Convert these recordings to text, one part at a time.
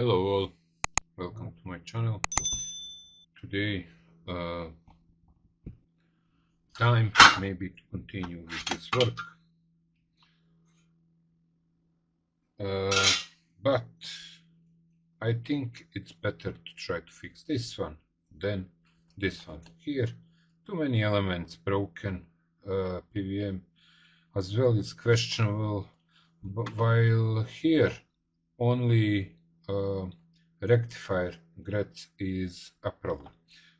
Hello all, welcome to my channel. Today, time maybe to continue with this work, but I think it's better to try to fix this one than this one. Here, too many elements broken, PVM as well is questionable, while here only rectifier gret is a problem.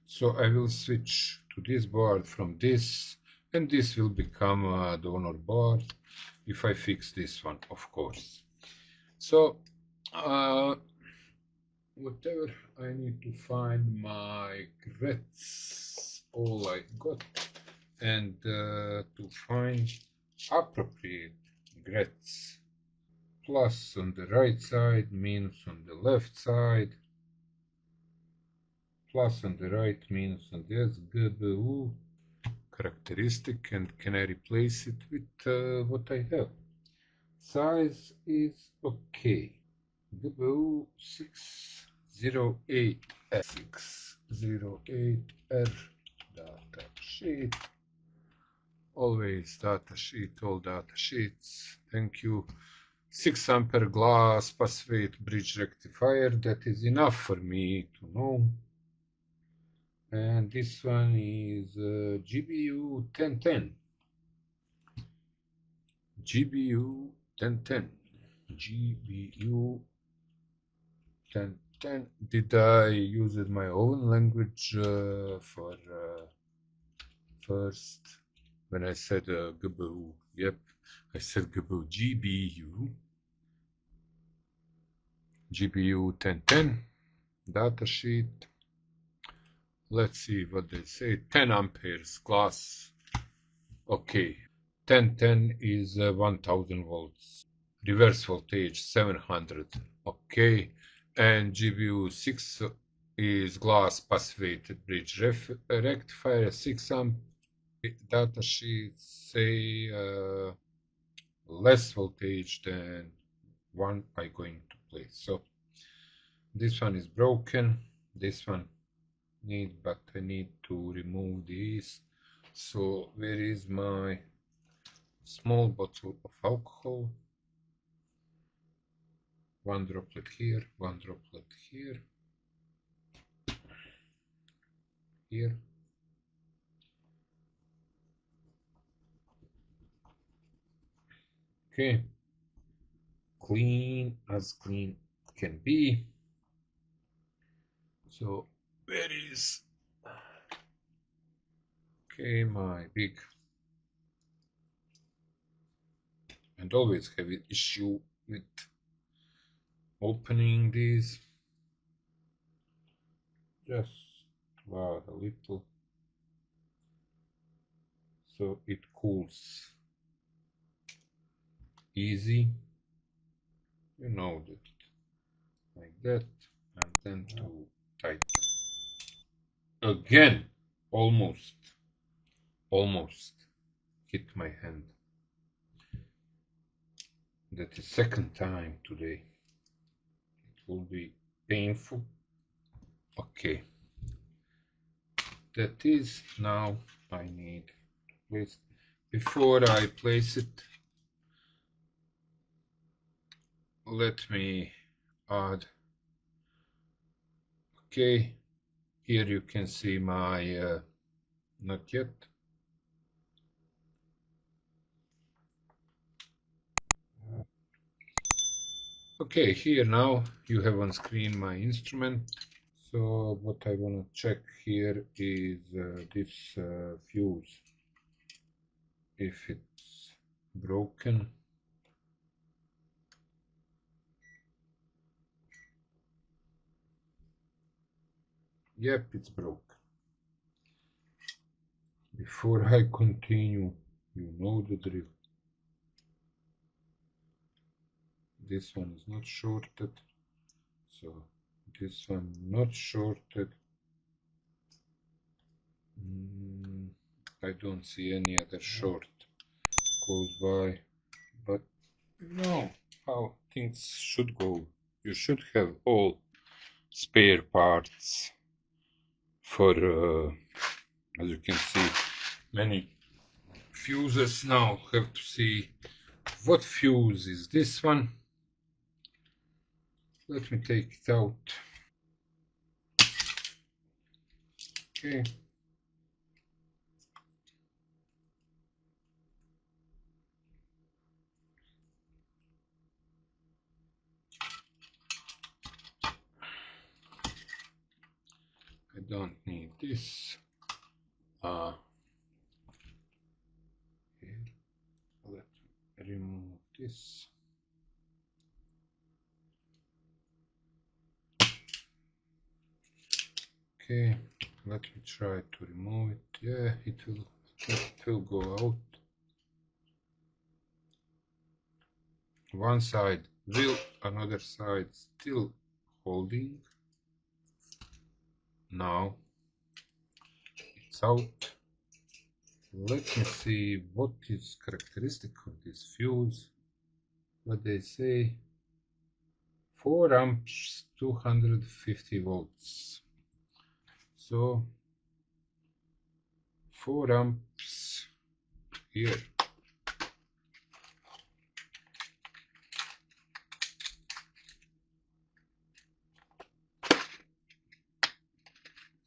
So I will switch to this board from this, and this will become a donor board if I fix this one, of course. So whatever I need to find my grets, all I got, and to find appropriate grets. Plus on the right side, minus on the left side. Plus on the right, minus on the SGBU characteristic, and can I replace it with what I have? Size is okay. GBU 608R. 608R data sheet. Always data sheet, all data sheets. Thank you. 6 ampere glass passivate bridge rectifier, that is enough for me to know. And this one is GBU 1010. GBU 1010. GBU 1010. Did I use my own language for first when I said GBU? Yep, I said GBU. GBU 1010 datasheet. Let's see what they say. 10 amperes glass. Okay, 1010 is 1000 volts. Reverse voltage 700. Okay, and GBU 6 is glass passivate bridge rectifier 6 amp. Data sheets say less voltage than one I'm going to place. So this one is broken. This one but I need to remove these. So where is my small bottle of alcohol? One droplet here, one droplet here, here. Okay, clean as clean can be. So where is, okay, my big, and always have an issue with opening these. Just a little, so it cools easy. You know that, like that, and then to tight. Again, almost hit my hand. That is second time today. It will be painful. Okay, that is, now I need to place. Before I place it, let me add. Okay, here you can see my not yet. Okay, here now you have on screen my instrument. So what I want to check here is this fuse, if it's broken. Yep, it's broken. Before I continue, you know the drill. This one is not shorted, so this one not shorted. I don't see any other short close by, but you know how things should go. you should have all spare parts for, as you can see, many fuses. Now have to see what fuse is this one. Let me take it out. Okay. I don't need this. Here. Let me remove this. Okay, let me try to remove it. Yeah, it will go out. One side will, another side still holding. Now it's out. Let me see what is characteristic of this fuse. What they say, 4 amps, 250 volts. So 4 amps here.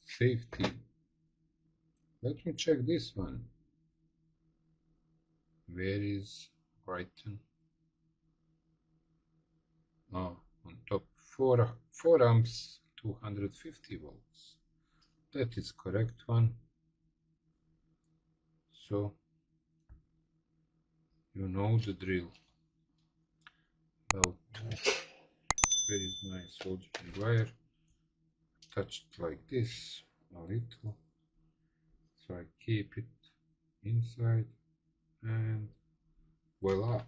Safety. Let me check this one. Where is Brighton? Oh, on top 4 amps, 250 volts. That is correct one. So you know the drill. About where is my soldering wire? Touched like this a little, so I keep it inside, and voila,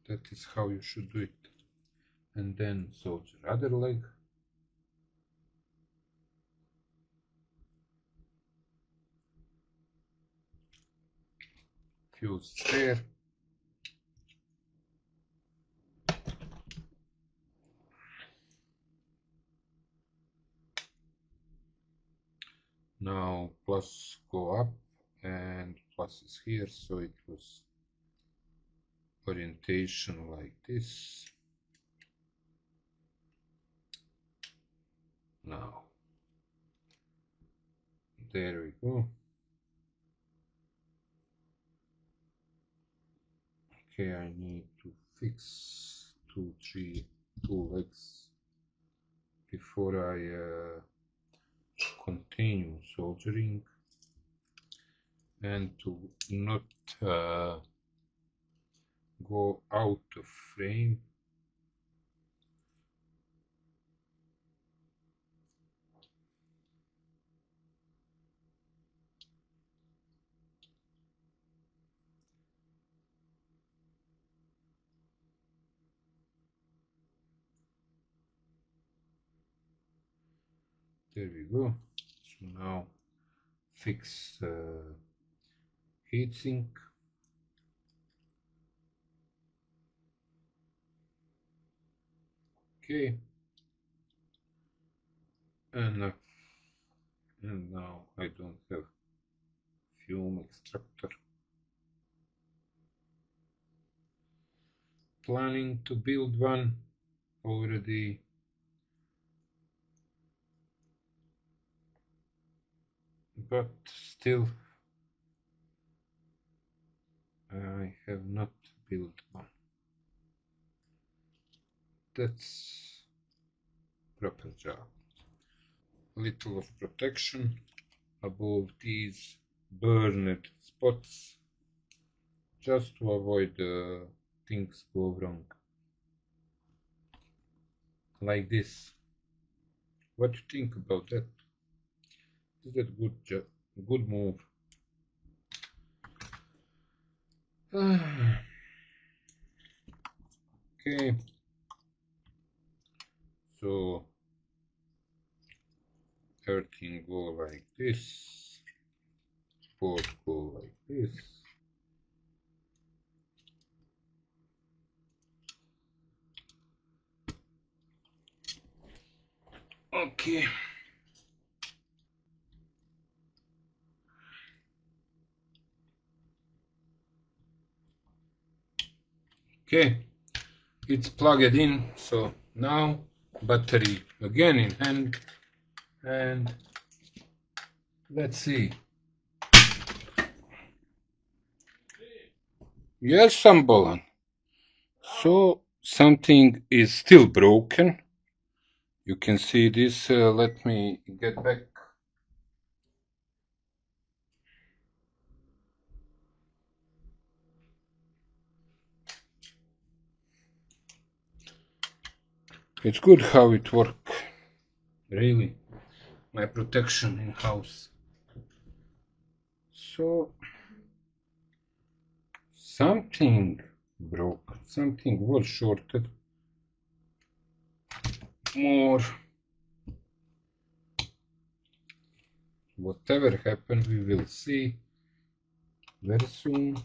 that is how you should do it. And then solder other leg. Fuse there. Now plus go up and plus is here, so it was orientation like this. Now there we go. Okay, I need to fix two legs before I continue soldering, and to not go out of frame. There we go. So now fix heatsink. Okay, and now I don't have fume extractor. Planning to build one already, but still I have not built one. That's proper job. Little of protection above these burned spots, just to avoid things go wrong. Like this. What do you think about that? Is that good move? Okay. So everything go like this. Both go like this. Okay. Okay, it's plugged in, so now battery again in hand, and let's see. Yes, Sambolan. So something is still broken. You can see this. Let me get back. It's good how it works. Really, my protection in house. So something broke. Something was shorted. More. Whatever happened, we will see very soon.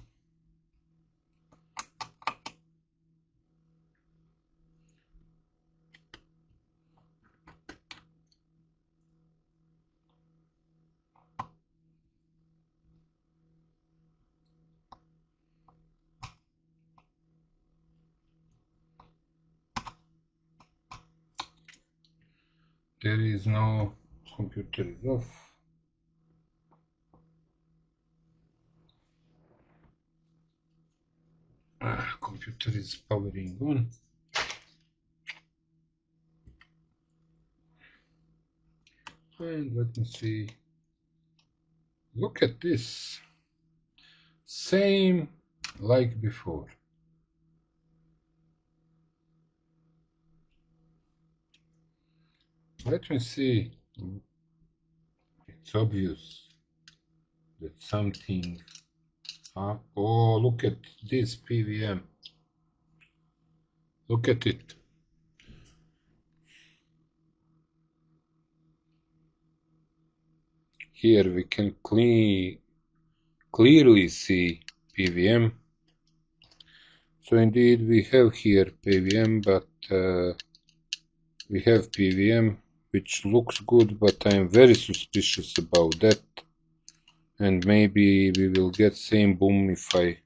There is no computer is off. Computer is powering on. And let me see. Look at this. Same like before. Let me see. It's obvious that something. Oh, look at this PVM. Look at it. Here we can clearly see PVM. So indeed we have here PVM, but we have PVM which looks good, but I'm very suspicious about that. And maybe we will get same boom if I